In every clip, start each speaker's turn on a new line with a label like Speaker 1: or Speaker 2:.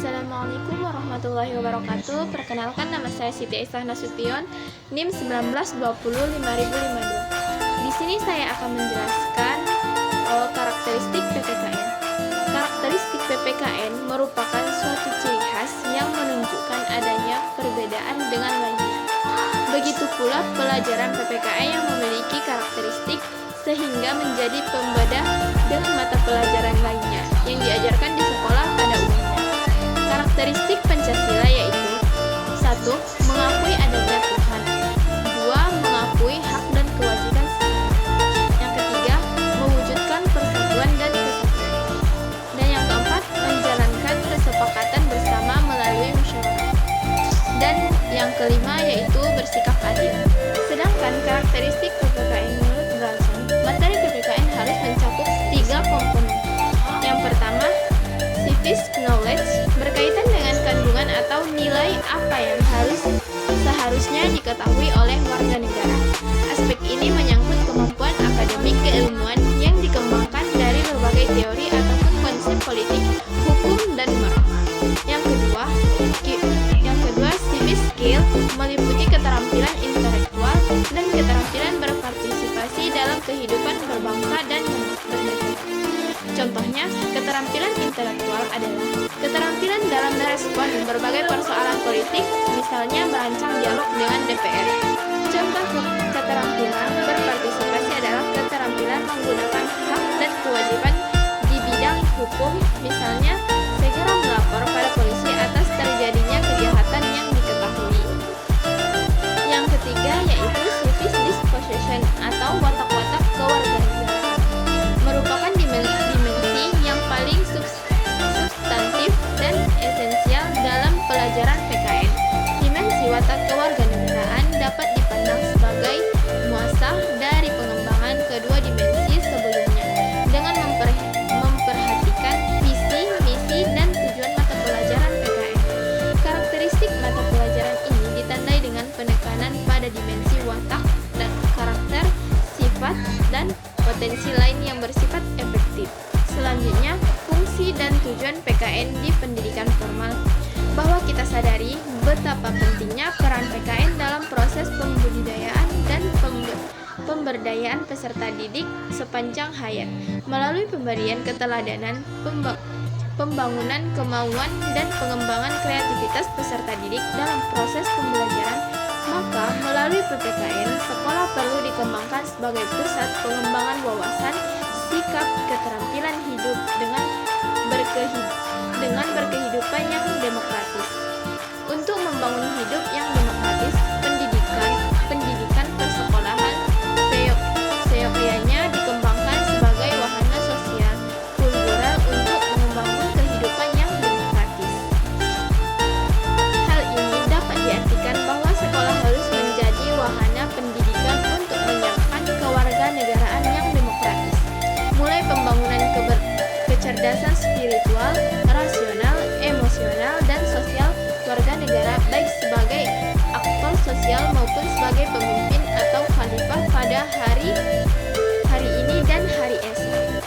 Speaker 1: Assalamualaikum warahmatullahi wabarakatuh. Perkenalkan, nama saya Siti Aisyah Nasution, NIM 19205052. Di sini saya akan menjelaskan karakteristik PPKN. Karakteristik PPKN merupakan suatu ciri khas yang menunjukkan adanya perbedaan dengan lainnya. Begitu pula pelajaran PPKN yang memiliki karakteristik sehingga menjadi pembeda dengan mata pelajaran lainnya yang diajarkan di sekolah pada umumnya. Karakteristik Pancasila yaitu 1. Mengakui adanya Tuhan. 2. Mengakui hak dan kewajiban siswa. Yang ketiga, mewujudkan persatuan dan kesatuan. Dan yang keempat, menjalankan kesepakatan bersama melalui musyawarah. Dan yang kelima yaitu bersikap adil. Sedangkan karakteristik PPKN menurut Branson, materi PPKN harus mencakup 3 komponen. Yang pertama, civic knowledge, berkaitan dengan kandungan atau nilai apa yang seharusnya diketahui oleh warga negara. Aspek ini menyangkut kemampuan akademik keilmuan yang dikembangkan dari berbagai teori ataupun konsep politik, hukum, dan moral. Yang kedua, civic skill, meliputi keterampilan intelektual dan keterampilan berpartisipasi dalam kehidupan berbangsa dan bernegara. Contohnya, keterampilan intelektual adalah keterampilan dalam merespon berbagai persoalan politik, misalnya merancang dialog dengan DPR. Contoh keterampilan berpartisipasi adalah keterampilan menggunakan hak dan kewajiban di bidang hukum, misalnya segera melapor pada polisi atas terjadinya kejahatan yang diketahui. Yang ketiga yaitu civic disposition atau watak-watak kewarganegaraan, merupakan dimensi yang paling substantif dan esensial dalam pelajaran PKN. Dimensi watak kewarganegaraan dapat dipandang sebagai muasah dari pengembangan kedua dimensi sebelumnya dengan memperhatikan visi, misi, dan tujuan mata pelajaran PKN. Karakteristik mata pelajaran ini ditandai dengan penekanan pada dimensi watak dan karakter, sifat, dan potensi lain yang bersifat efektif. Selanjutnya, fungsi dan tujuan PKN di pendidikan formal. Bahwa kita sadari betapa pentingnya peran PKN dalam proses pembudidayaan dan pemberdayaan peserta didik sepanjang hayat, melalui pemberian keteladanan, pembangunan kemauan, dan pengembangan kreativitas peserta didik dalam proses pembelajaran. Maka, melalui PPKN, sekolah perlu dikembangkan sebagai pusat pengembangan wawasan, sikap, keterampilan hidup dengan berkehidupan yang demokratis. Untuk membangun hidup yang demokratis, pendidikan persekolahan seyogyanya dikembangkan sebagai wahana sosial kultural untuk membangun kehidupan yang demokratis. Hal ini dapat diartikan bahwa sekolah harus menjadi wahana pendidikan untuk menyiapkan kewarganegaraan yang demokratis, mulai pembangunan kecerdasan spiritual, rasional, emosional, dan sosial warga negara, baik sebagai aktor sosial maupun sebagai pemimpin atau khalifah pada hari ini dan hari esok.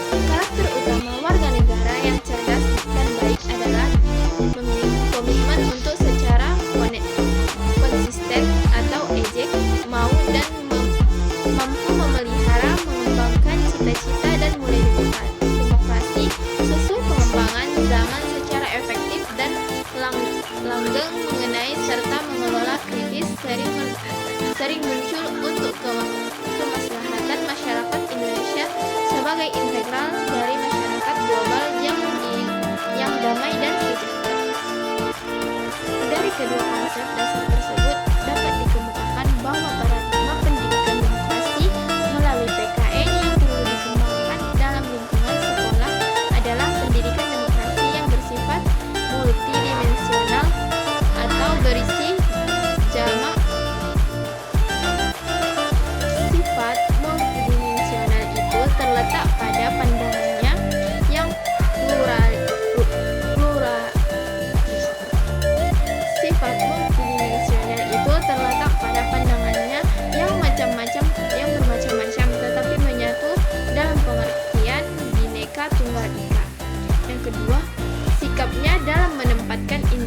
Speaker 1: Karakter utama warga negara yang cerdas dan baik adalah memiliki komitmen untuk secara konsisten atau ejek, mau dan mampu memelihara, mengembangkan cita-cita dan mulai demokrasi sesuai pengembangan zaman secara efektif dan langgeng mengenai serta mengelola kritis sering muncul untuk kemaslahatan masyarakat Indonesia sebagai integral dari masyarakat global yang damai dan sejahtera. Dari kedua konsep dasar tersebut dapat dikemukakan bahwa paradigma pendidikan demokrasi melalui PKN yang perlu dikembangkan dalam lingkungan sekolah adalah pendidikan demokrasi yang bersifat multidimensional atau berisi jamak. Sifat multidimensional itu terletak pada pandangannya yang plural. Sifat multidimensional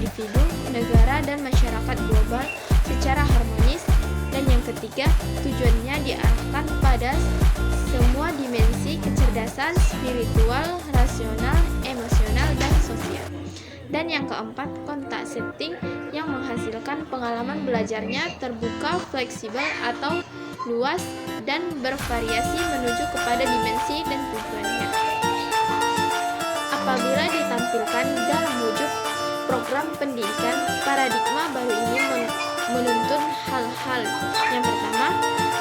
Speaker 1: individu, negara, dan masyarakat global secara harmonis. Dan yang ketiga, tujuannya diarahkan pada semua dimensi kecerdasan spiritual, rasional, emosional, dan sosial. Dan yang keempat, kontak setting yang menghasilkan pengalaman belajarnya terbuka, fleksibel atau luas dan bervariasi menuju kepada dimensi dan tujuannya. Apabila ditampilkan dalam wujud program pendidikan, paradigma baru ini menuntun hal-hal. Yang pertama,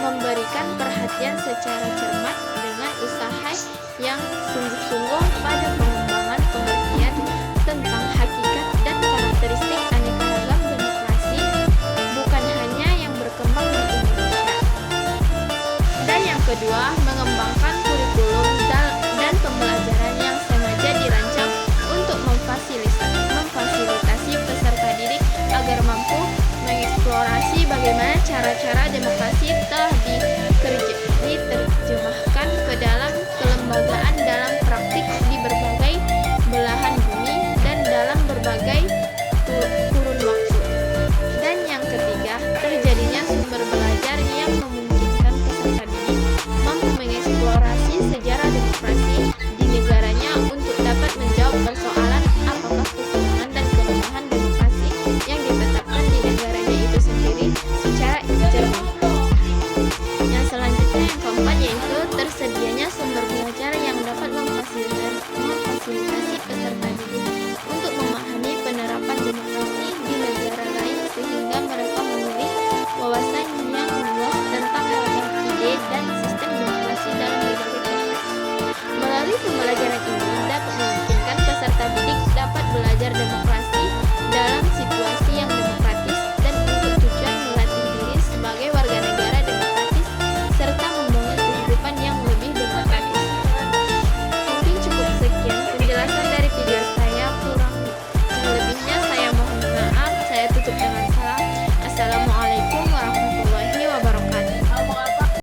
Speaker 1: memberikan perhatian secara cermat dengan usaha yang sungguh-sungguh pada pengembangan pengertian tentang hakikat dan karakteristik aneka ragam demokrasi, bukan hanya yang berkembang di Indonesia. Dan yang kedua, mengembangkan kurikulum dan pembelajaran yang sengaja dirancang untuk memfasilitasi peserta didik agar mampu mengeksplorasi bagaimana cara-cara demokrasi